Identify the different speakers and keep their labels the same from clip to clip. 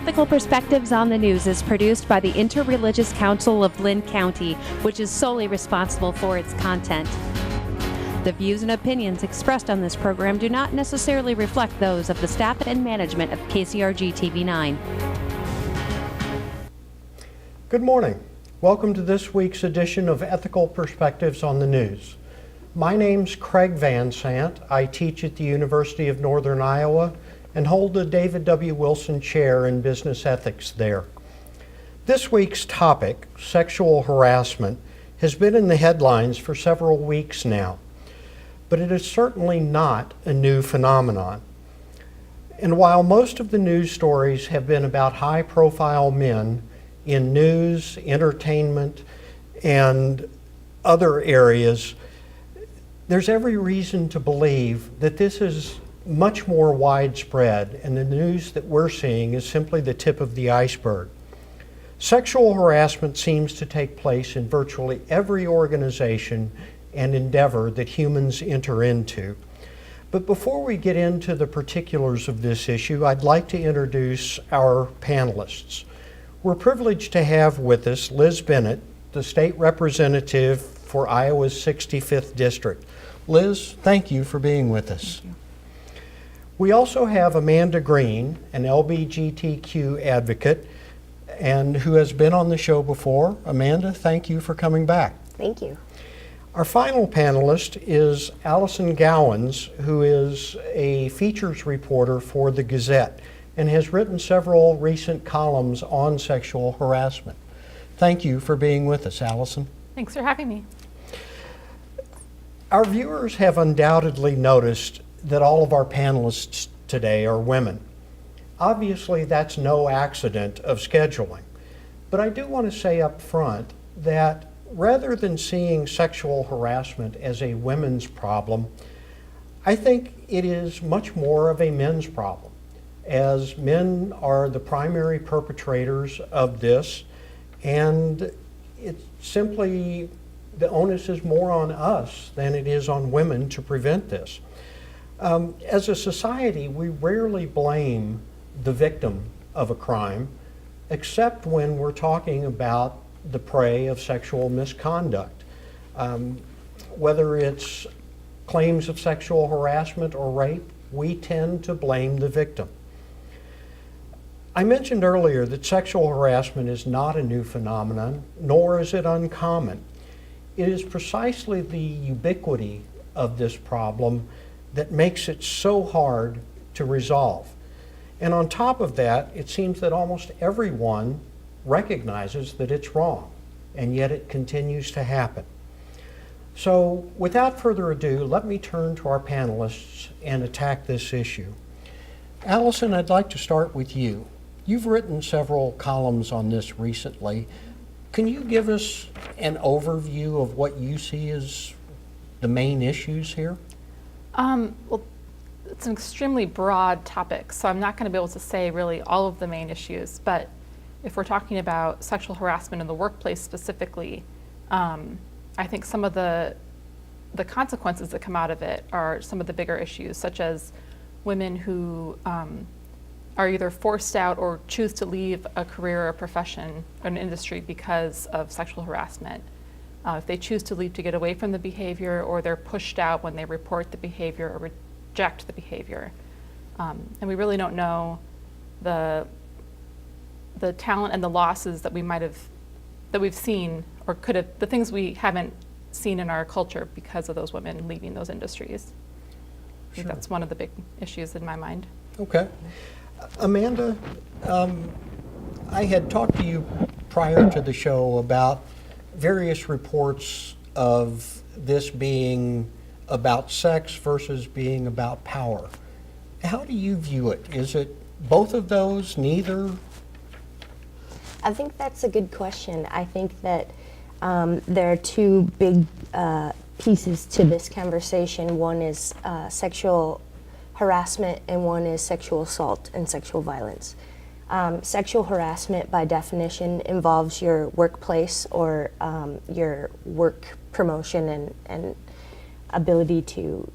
Speaker 1: Ethical Perspectives on the News is produced by the Interreligious Council of Lynn County, which is solely responsible for its content. The views and opinions expressed on this program do not necessarily reflect those of the staff and management of KCRG TV9.
Speaker 2: Good morning. Welcome to this week's edition of Ethical Perspectives on the News. My name's Craig VanSandt. I teach at the University of Northern Iowa and hold the David W. Wilson Chair in Business Ethics there. This week's topic, sexual harassment, has been in the headlines for several weeks now, but it is certainly not a new phenomenon. And while most of the news stories have been about high-profile men in news, entertainment, and other areas, there's every reason to believe that this is much more widespread, and the news that we're seeing is simply the tip of the iceberg. Sexual harassment seems to take place in virtually every organization and endeavor that humans enter into. But before we get into the particulars of this issue, I'd like to introduce our panelists. We're privileged to have with us Liz Bennett, the state representative for Iowa's 65th District. Liz, thank you for being with us.
Speaker 3: Thank you.
Speaker 2: We also have Amanda Green, an LGBTQ advocate, and who has been on the show before. Amanda, thank you for coming back.
Speaker 4: Thank you.
Speaker 2: Our final panelist is Allison Gowans, who is a features reporter for the Gazette and has written several recent columns on sexual harassment. Thank you for being with us, Allison.
Speaker 3: Thanks for having me.
Speaker 2: Our viewers have undoubtedly noticed that all of our panelists today are women. Obviously, that's no accident of scheduling. But I do want to say up front that rather than seeing sexual harassment as a women's problem, I think it is much more of a men's problem, as men are the primary perpetrators of this, and it's simply, the onus is more on us than it is on women to prevent this. As a society, we rarely blame the victim of a crime, except when we're talking about the prey of sexual misconduct. Whether it's claims of sexual harassment or rape, we tend to blame the victim. I mentioned earlier that sexual harassment is not a new phenomenon, nor is it uncommon. It is precisely the ubiquity of this problem that makes it so hard to resolve. And on top of that, it seems that almost everyone recognizes that it's wrong, and yet it continues to happen. So without further ado, let me turn to our panelists and attack this issue. Allison, I'd like to start with you. You've written several columns on this recently. Can you give us an overview of what you see as the main issues here?
Speaker 3: Well, it's an extremely broad topic, so I'm not going to be able to say really all of the main issues, but if we're talking about sexual harassment in the workplace specifically, I think some of the consequences that come out of it are some of the bigger issues, such as women who are either forced out or choose to leave a career or a profession or an industry because of sexual harassment. If they choose to leave to get away from the behavior, or they're pushed out when they report the behavior or reject the behavior. And we really don't know the talent and the losses that we've seen, or could have, the things we haven't seen in our culture because of those women leaving those industries. I think that's one of the big issues in my mind.
Speaker 2: Okay. Amanda, I had talked to you prior to the show about various reports of this being about sex versus being about power. How do you view it? Is it both of those, neither?
Speaker 4: I think that's a good question. I think that there are two big pieces to this conversation. One is sexual harassment, and one is sexual assault and sexual violence. Sexual harassment, by definition, involves your workplace or your work promotion and ability to,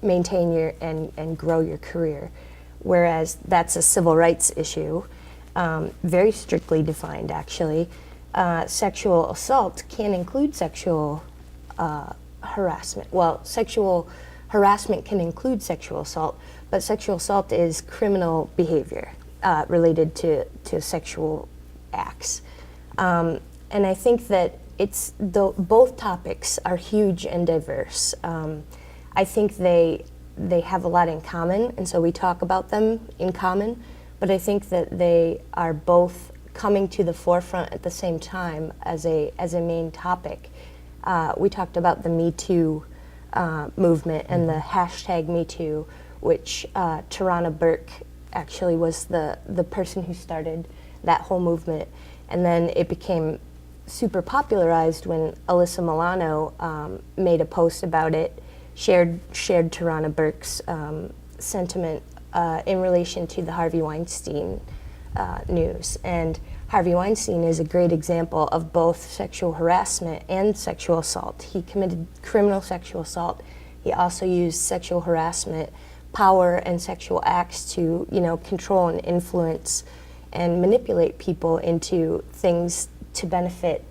Speaker 4: maintain your and grow your career. Whereas that's a civil rights issue. very strictly defined actually. Sexual assault can include sexual harassment. Well, sexual harassment can include sexual assault, but sexual assault is criminal behavior related to sexual acts. And I think that both topics are huge and diverse. I think they have a lot in common, and so we talk about them in common, but I think that they are both coming to the forefront at the same time as a main topic. We talked about the Me Too movement and the hashtag Me Too, which Tarana Burke actually was the person who started that whole movement. And then it became super popularized when Alyssa Milano made a post about it, shared Tarana Burke's sentiment in relation to the Harvey Weinstein news. And Harvey Weinstein is a great example of both sexual harassment and sexual assault. He committed criminal sexual assault. He also used sexual harassment, power, and sexual acts to, control and influence and manipulate people into things to benefit,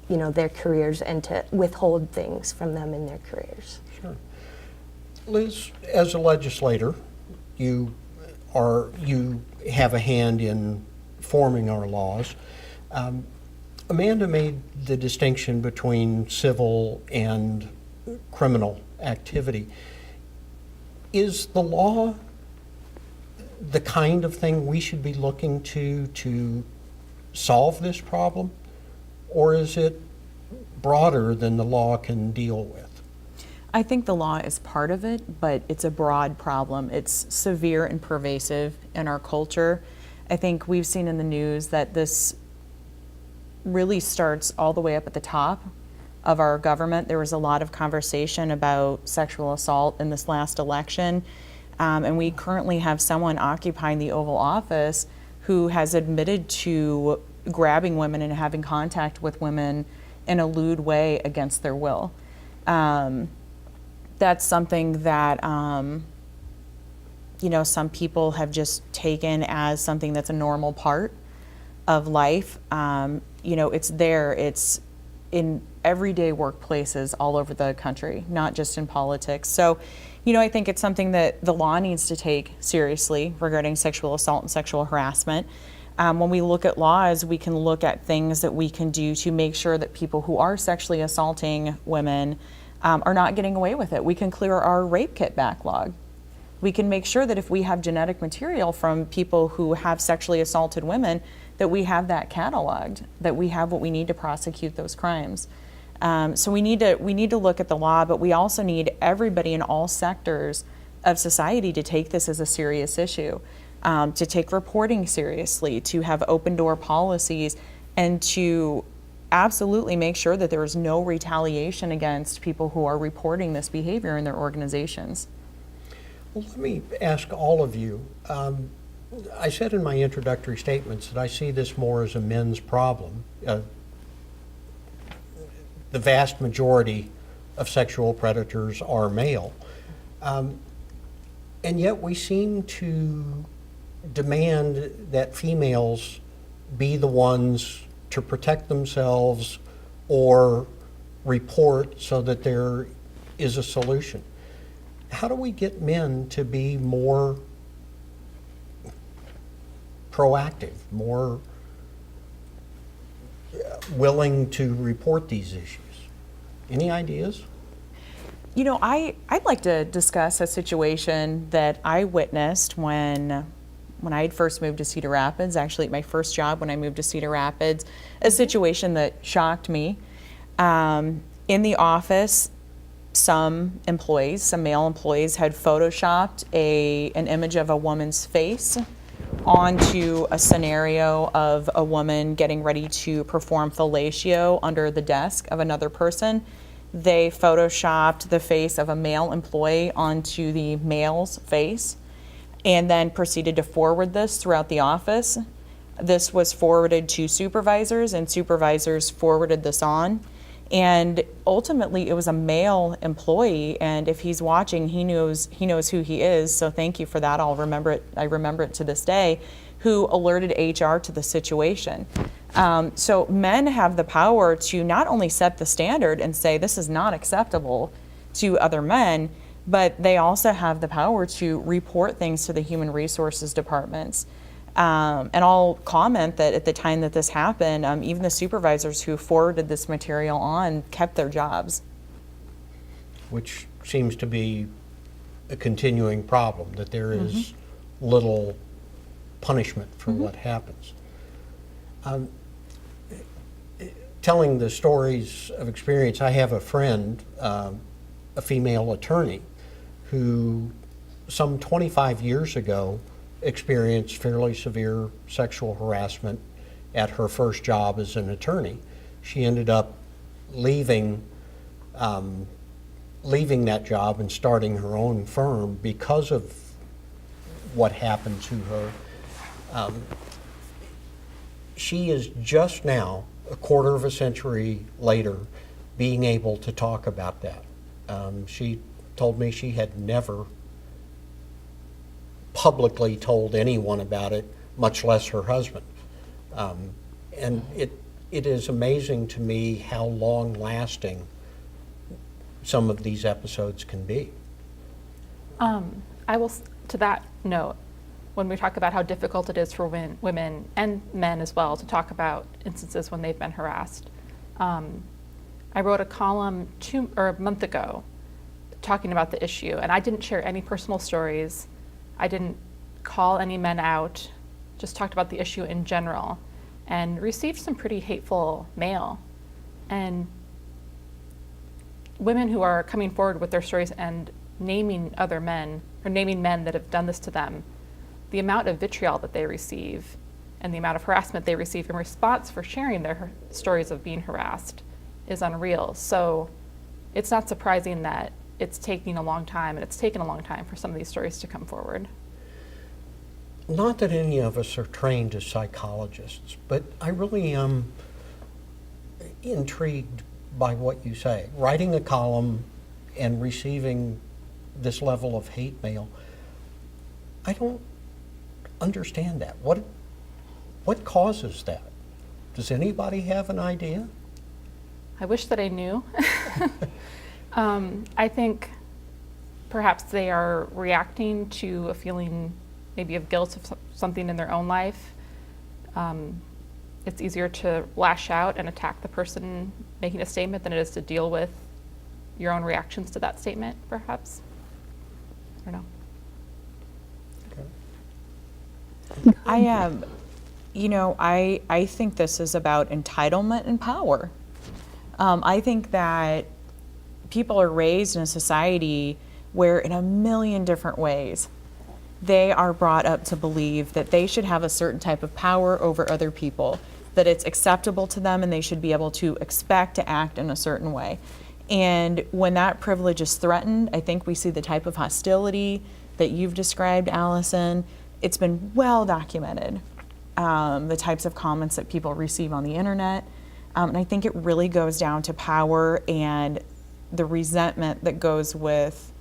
Speaker 4: their careers and to withhold things from them in their careers.
Speaker 2: Sure. Liz, as a legislator, you have a hand in forming our laws. Amanda made the distinction between civil and criminal activity. Is the law the kind of thing we should be looking to solve this problem, or is it broader than the law can deal with?
Speaker 5: I think the law is part of it, but it's a broad problem. It's severe and pervasive in our culture. I think we've seen in the news that this really starts all the way up at the top of our government. There was a lot of conversation about sexual assault in this last election, and we currently have someone occupying the Oval Office who has admitted to grabbing women and having contact with women in a lewd way against their will. That's something that some people have just taken as something that's a normal part of life. It's there. It's in everyday workplaces all over the country, not just in politics. So, I think it's something that the law needs to take seriously regarding sexual assault and sexual harassment. When we look at laws, we can look at things that we can do to make sure that people who are sexually assaulting women are not getting away with it. We can clear our rape kit backlog. We can make sure that if we have genetic material from people who have sexually assaulted women, that we have that cataloged, that we have what we need to prosecute those crimes. So we need to look at the law, but we also need everybody in all sectors of society to take this as a serious issue, to take reporting seriously, to have open door policies, and to absolutely make sure that there is no retaliation against people who are reporting this behavior in their organizations.
Speaker 2: Well, let me ask all of you. I said in my introductory statements that I see this more as a men's problem. The vast majority of sexual predators are male. And yet we seem to demand that females be the ones to protect themselves or report so that there is a solution. How do we get men to be more proactive, more willing to report these issues? Any ideas?
Speaker 5: I'd like to discuss a situation that I witnessed when I had first moved to Cedar Rapids, actually at my first job when I moved to Cedar Rapids, a situation that shocked me. In the office, some male employees had photoshopped an image of a woman's face onto a scenario of a woman getting ready to perform fellatio under the desk of another person. They photoshopped the face of a male employee onto the male's face and then proceeded to forward this throughout the office. This was forwarded to supervisors, and supervisors forwarded this on. And ultimately, it was a male employee, and if he's watching, he knows who he is. So thank you for that. I remember it to this day. who alerted HR to the situation. So men have the power to not only set the standard and say this is not acceptable to other men, but they also have the power to report things to the human resources departments. And I'll comment that at the time that this happened, even the supervisors who forwarded this material on kept their jobs.
Speaker 2: Which seems to be a continuing problem, that there is little punishment for what happens. Telling the stories of experience, I have a friend, a female attorney, who some 25 years ago experienced fairly severe sexual harassment at her first job as an attorney. She ended up leaving that job and starting her own firm because of what happened to her. She is just now, a quarter of a century later, being able to talk about that. She told me she had never publicly told anyone about it, much less her husband. And it is amazing to me how long-lasting some of these episodes can be.
Speaker 3: I will, to that note, when we talk about how difficult it is for women and men as well to talk about instances when they've been harassed, I wrote a column a month ago talking about the issue, and I didn't share any personal stories. I didn't call any men out, just talked about the issue in general, and received some pretty hateful mail. And women who are coming forward with their stories and naming other men, or naming men that have done this to them, the amount of vitriol that they receive and the amount of harassment they receive in response for sharing their stories of being harassed is unreal. So it's not surprising that it's taking a long time, and it's taken a long time for some of these stories to come forward.
Speaker 2: Not that any of us are trained as psychologists, but I really am intrigued by what you say. Writing a column and receiving this level of hate mail, I don't understand that. What causes that? Does anybody have an idea?
Speaker 3: I wish that I knew. I think perhaps they are reacting to a feeling maybe of guilt of something in their own life. It's easier to lash out and attack the person making a statement than it is to deal with your own reactions to that statement, perhaps. I don't know.
Speaker 5: I think this is about entitlement and power. I think that people are raised in a society where in a million different ways they are brought up to believe that they should have a certain type of power over other people, that it's acceptable to them and they should be able to expect to act in a certain way. And when that privilege is threatened, I think we see the type of hostility that you've described, Allison. It's been well documented, the types of comments that people receive on the internet. And I think it really goes down to power and the resentment that goes with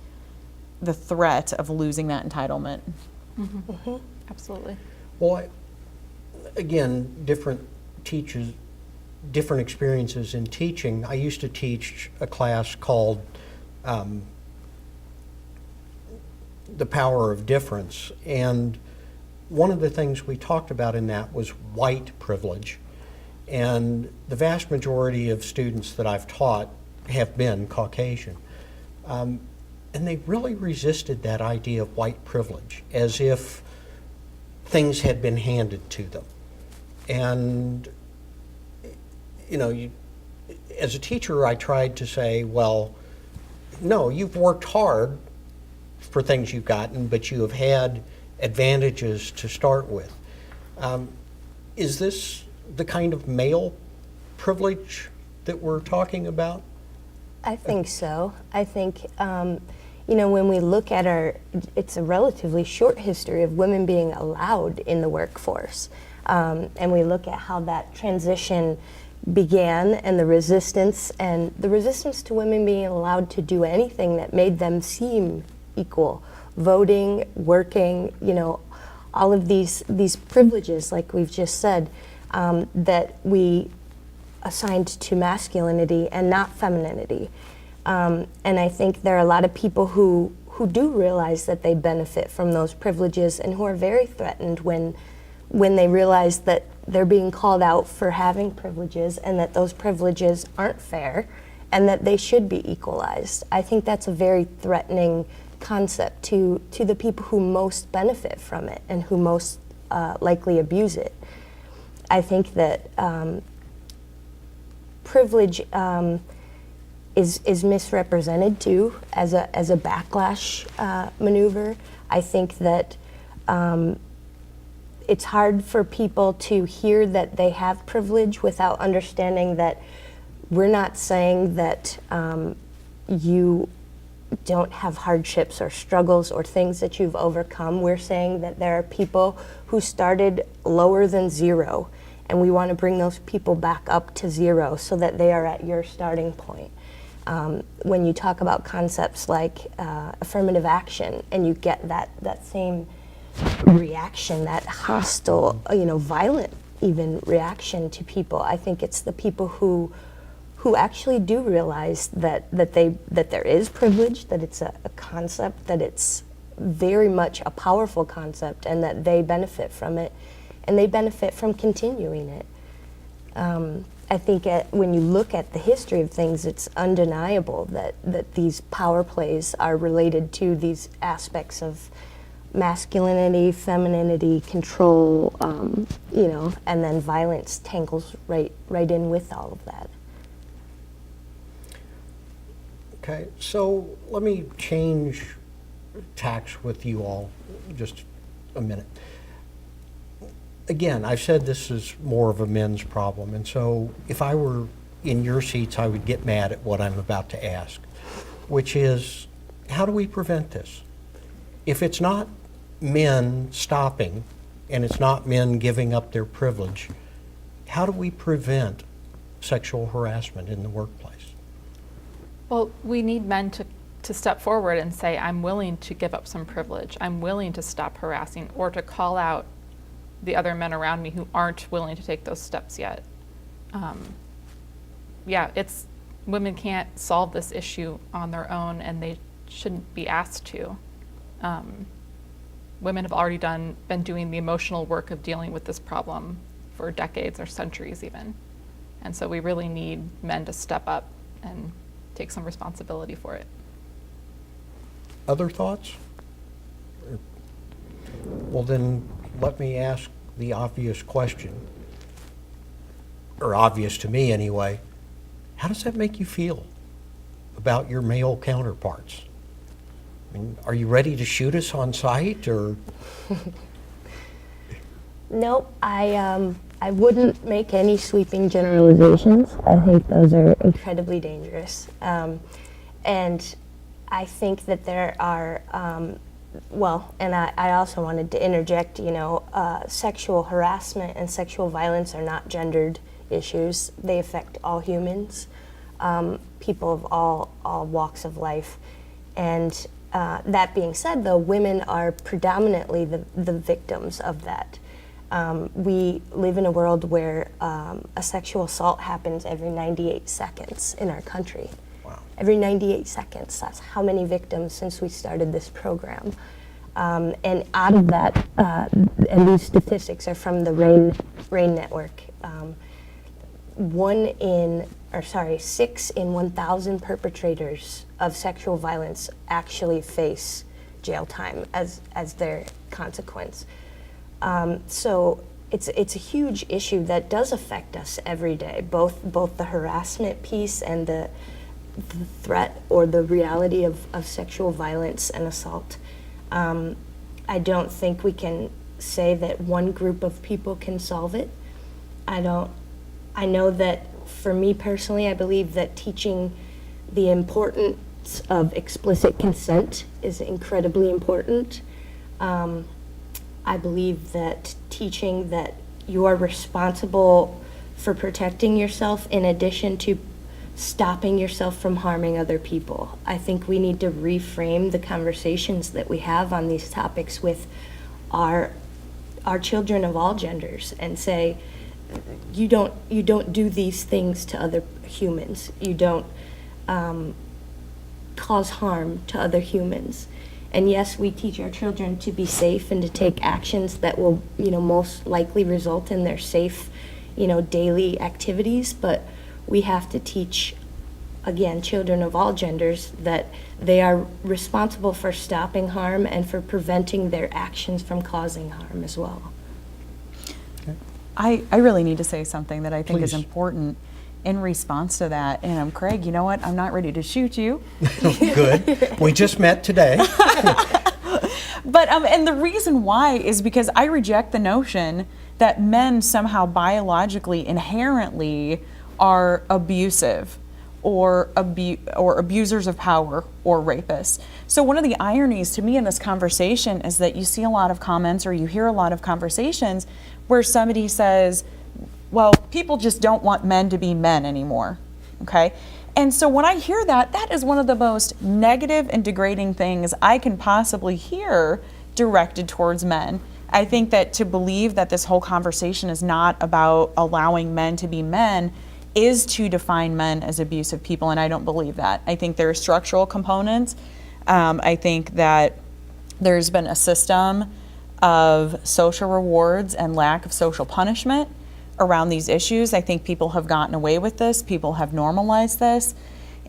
Speaker 5: the threat of losing that entitlement.
Speaker 3: Mm-hmm. Mm-hmm. Absolutely.
Speaker 2: Well, again, different teachers, different experiences in teaching. I used to teach a class called The Power of Difference, and one of the things we talked about in that was white privilege. And the vast majority of students that I've taught have been Caucasian. And they really resisted that idea of white privilege, as if things had been handed to them. And, as a teacher, I tried to say, well, no, you've worked hard for things you've gotten, but you have had advantages to start with. Is this the kind of male privilege that we're talking about?
Speaker 4: I think so. I think, when we look at it's a relatively short history of women being allowed in the workforce. And we look at how that transition began and the resistance to women being allowed to do anything that made them seem equal. Voting, working, all of these privileges, like we've just said, that we assigned to masculinity and not femininity. And I think there are a lot of people who do realize that they benefit from those privileges and who are very threatened when they realize that they're being called out for having privileges and that those privileges aren't fair and that they should be equalized. I think that's a very threatening concept to the people who most benefit from it and who most likely abuse it. I think that privilege is misrepresented too as a backlash maneuver. I think that it's hard for people to hear that they have privilege without understanding that we're not saying that you don't have hardships or struggles or things that you've overcome. We're saying that there are people who started lower than zero, and we want to bring those people back up to zero so that they are at your starting point. When you talk about concepts like affirmative action and you get that same reaction, that hostile, violent even reaction to people, I think it's the people who actually do realize that there is privilege, that it's a concept, that it's very much a powerful concept, and that they benefit from it, and they benefit from continuing it. I think when you look at the history of things, it's undeniable that these power plays are related to these aspects of masculinity, femininity, control, and then violence tangles right in with all of that.
Speaker 2: Okay, so let me change tacks with you all just a minute. Again, I've said this is more of a men's problem, and so if I were in your seats, I would get mad at what I'm about to ask, which is, how do we prevent this? If it's not men stopping, and it's not men giving up their privilege, how do we prevent sexual harassment in the workplace?
Speaker 3: Well, we need men to step forward and say, I'm willing to give up some privilege. I'm willing to stop harassing, or to call out the other men around me who aren't willing to take those steps yet. Women can't solve this issue on their own, and they shouldn't be asked to. Women have already been doing the emotional work of dealing with this problem for decades or centuries even. And so we really need men to step up and take some responsibility for it.
Speaker 2: Other thoughts? Well, then let me ask the obvious question, or obvious to me anyway. How does that make you feel about your male counterparts? I mean, are you ready to shoot us on sight, or?
Speaker 4: Nope, I wouldn't make any sweeping generalizations. I think those are incredibly dangerous. And I think that there are, and I also wanted to interject, sexual harassment and sexual violence are not gendered issues. They affect all humans, people of all walks of life. And that being said, though, women are predominantly the victims of that. We live in a world where a sexual assault happens every 98 seconds in our country.
Speaker 2: Wow.
Speaker 4: Every 98 seconds, that's how many victims since we started this program. And out of that, and these statistics are from the RAIN network, 6 in 1,000 perpetrators of sexual violence actually face jail time as their consequence. So it's a huge issue that does affect us every day, both the harassment piece and the threat or the reality of sexual violence and assault. I don't think we can say that one group of people can solve it. I know that for me personally, I believe that teaching the importance of explicit consent is incredibly important. I believe that teaching that you are responsible for protecting yourself in addition to stopping yourself from harming other people. I think we need to reframe the conversations that we have on these topics with our our children of all genders and say, you don't do these things to other humans. You don't cause harm to other humans. And yes, we teach our children to be safe and to take actions that will, most likely result in their safe, daily activities. But we have to teach, again, children of all genders that they are responsible for stopping harm and for preventing their actions from causing harm as well.
Speaker 5: I really need to say something that I think is
Speaker 2: Please.
Speaker 5: important in response to that. And Craig, you know what? I'm not ready to shoot you.
Speaker 2: Good. We just met today.
Speaker 5: But and the reason why is because I reject the notion that men somehow biologically, inherently are abusive or abusers of power or rapists. So one of the ironies to me in this conversation is that you see a lot of comments or you hear a lot of conversations where somebody says, well, people just don't want men to be men anymore, okay? And so when I hear that, that is one of the most negative and degrading things I can possibly hear directed towards men. I think that to believe that this whole conversation is not about allowing men to be men is to define men as abusive people, and I don't believe that. I think there are structural components. I think that there's been a system of social rewards and lack of social punishment around these issues. I think people have gotten away with this. People have normalized this.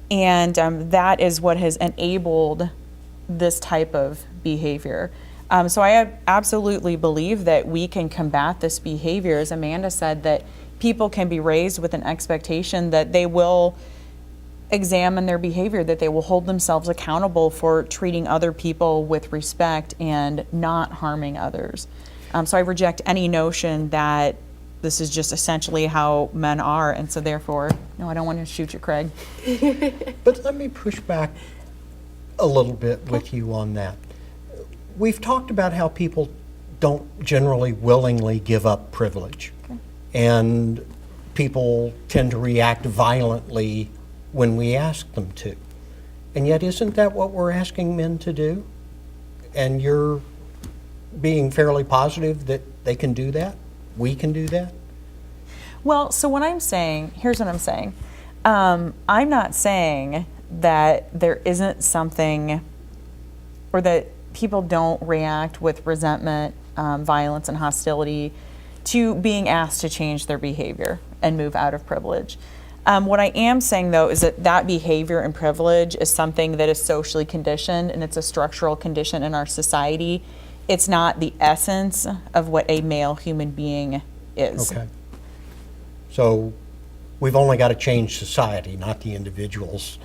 Speaker 5: And that is what has enabled this type of behavior. So I absolutely believe that we can combat this behavior. As Amanda said, that people can be raised with an expectation that they will examine their behavior, that they will hold themselves accountable for treating other people with respect and not harming others. So I reject any notion that this is just essentially how men are, and so therefore, no, I don't want to shoot you, Craig.
Speaker 2: But let me push back a little bit with you on that. We've talked about how people don't generally willingly give up privilege. Okay. And people tend to react violently when we ask them to. And yet, isn't that what we're asking men to do? And you're being fairly positive that they can do that? We can do that?
Speaker 5: Well, so what I'm saying, here's what I'm saying. I'm not saying that there isn't something, or that people don't react with resentment, violence, and hostility to being asked to change their behavior and move out of privilege. What I am saying, though, is that behavior and privilege is something that is socially conditioned, and it's a structural condition in our society. It's not the essence of what a male human being is.
Speaker 2: Okay. So we've only got to change society, not the individuals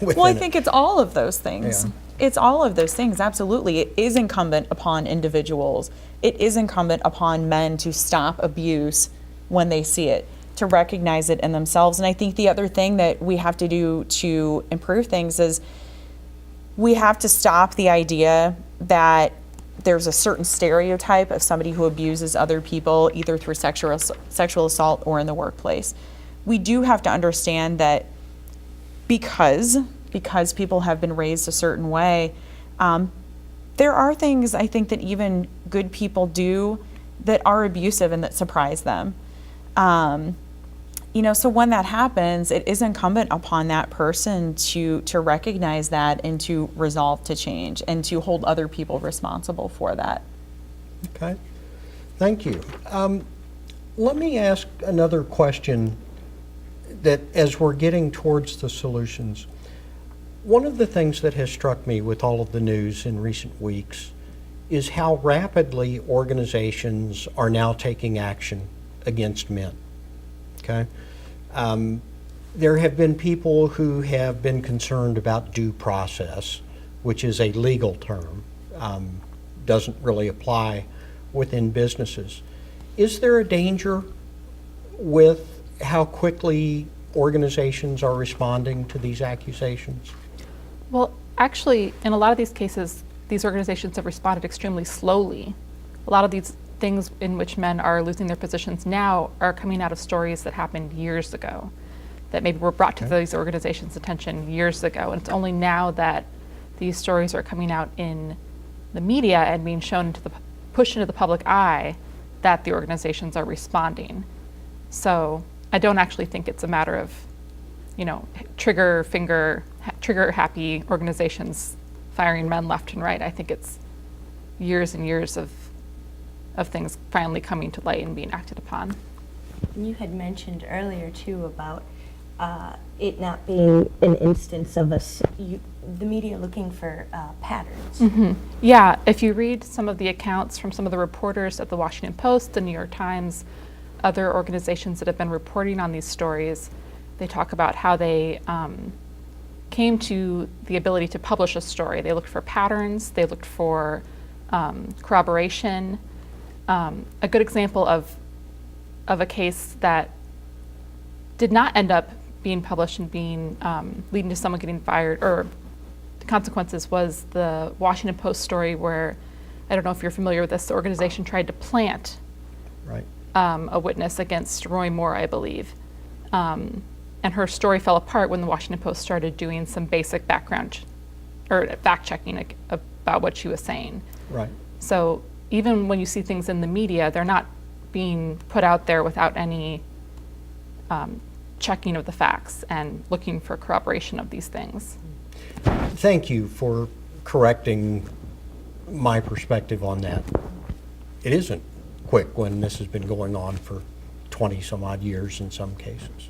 Speaker 2: within
Speaker 5: Well, I
Speaker 2: it.
Speaker 5: think it's all of those things.
Speaker 2: Yeah.
Speaker 5: It's all of those things, absolutely. It is incumbent upon individuals. It is incumbent upon men to stop abuse when they see it, to recognize it in themselves. And I think the other thing that we have to do to improve things is we have to stop the idea that there's a certain stereotype of somebody who abuses other people, either through sexual assault or in the workplace. We do have to understand that because people have been raised a certain way, there are things I think that even good people do that are abusive and that surprise them. So when that happens, it is incumbent upon that person to recognize that and to resolve to change and to hold other people responsible for that.
Speaker 2: Okay, thank you. Let me ask another question that as we're getting towards the solutions, one of the things that has struck me with all of the news in recent weeks is how rapidly organizations are now taking action against men. Okay? There have been people who have been concerned about due process, which is a legal term, doesn't really apply within businesses. Is there a danger with how quickly organizations are responding to these accusations?
Speaker 3: Well, actually, in a lot of these cases, these organizations have responded extremely slowly. A lot of these things in which men are losing their positions now are coming out of stories that happened years ago, that maybe were brought to these organizations' attention years ago. And it's only now that these stories are coming out in the media and being shown pushed into the public eye that the organizations are responding. So I don't actually think it's a matter of, trigger happy organizations firing men left and right. I think it's years and years of things finally coming to light and being acted upon.
Speaker 4: And you had mentioned earlier too about it not being an instance of the media looking for patterns.
Speaker 3: Mm-hmm. Yeah, if you read some of the accounts from some of the reporters at the Washington Post, the New York Times, other organizations that have been reporting on these stories, they talk about how they came to the ability to publish a story. They looked for patterns, they looked for corroboration. A good example of a case that did not end up being published and being leading to someone getting fired, or the consequences, was the Washington Post story where, I don't know if you're familiar with this, the organization tried to plant
Speaker 2: Right.
Speaker 3: A witness against Roy Moore, I believe. And her story fell apart when the Washington Post started doing some basic background or fact checking about what she was saying.
Speaker 2: Right.
Speaker 3: So even when you see things in the media, they're not being put out there without any checking of the facts and looking for corroboration of these things.
Speaker 2: Thank you for correcting my perspective on that. It isn't quick when this has been going on for 20 some odd years in some cases.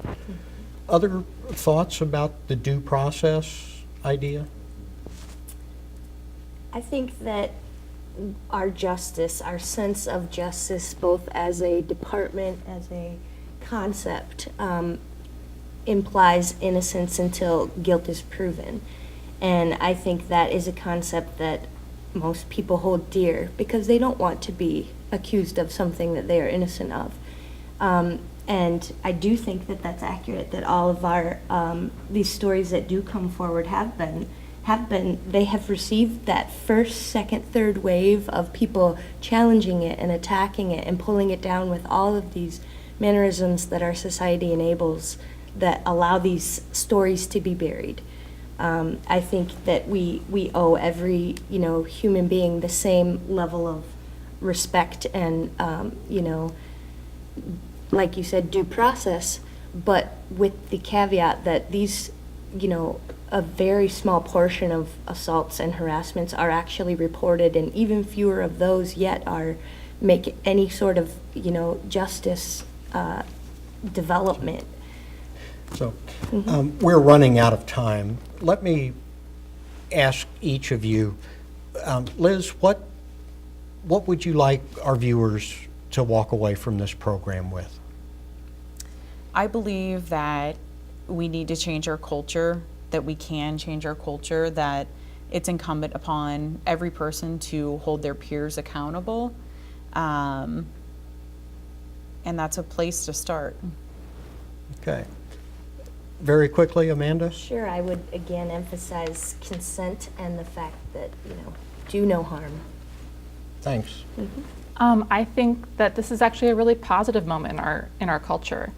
Speaker 2: Other thoughts about the due process idea?
Speaker 4: I think that our justice, our sense of justice, both as a department, as a concept, implies innocence until guilt is proven. And I think that is a concept that most people hold dear because they don't want to be accused of something that they are innocent of. And I do think that that's accurate, that all of our, these stories that do come forward they have received that first, second, third wave of people challenging it and attacking it and pulling it down with all of these mannerisms that our society enables that allow these stories to be buried. I think that we owe every, human being the same level of respect and, like you said, due process, but with the caveat that these, a very small portion of assaults and harassments are actually reported, and even fewer of those yet make any sort of, justice development.
Speaker 2: So we're running out of time. Let me ask each of you, Liz, what would you like our viewers to walk away from this program with?
Speaker 5: I believe that we need to change our culture, that we can change our culture, that it's incumbent upon every person to hold their peers accountable. And that's a place to start.
Speaker 2: Okay. Very quickly, Amanda?
Speaker 4: Sure, I would again emphasize consent and the fact that, do no harm.
Speaker 2: Thanks.
Speaker 3: I think that this is actually a really positive moment in our culture.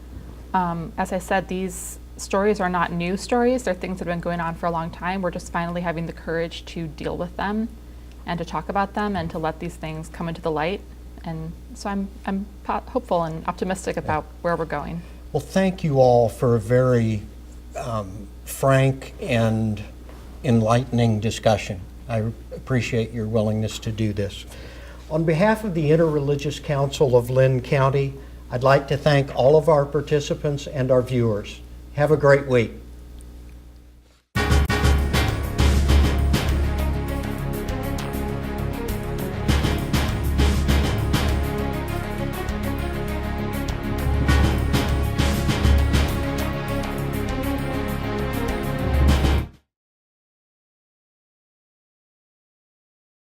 Speaker 3: As I said, these stories are not new stories. They're things that have been going on for a long time. We're just finally having the courage to deal with them and to talk about them and to let these things come into the light. And so I'm hopeful and optimistic about where we're going.
Speaker 2: Well, thank you all for a very frank and enlightening discussion. I appreciate your willingness to do this. On behalf of the Interreligious Council of Lynn County, I'd like to thank all of our participants and our viewers. Have a great week.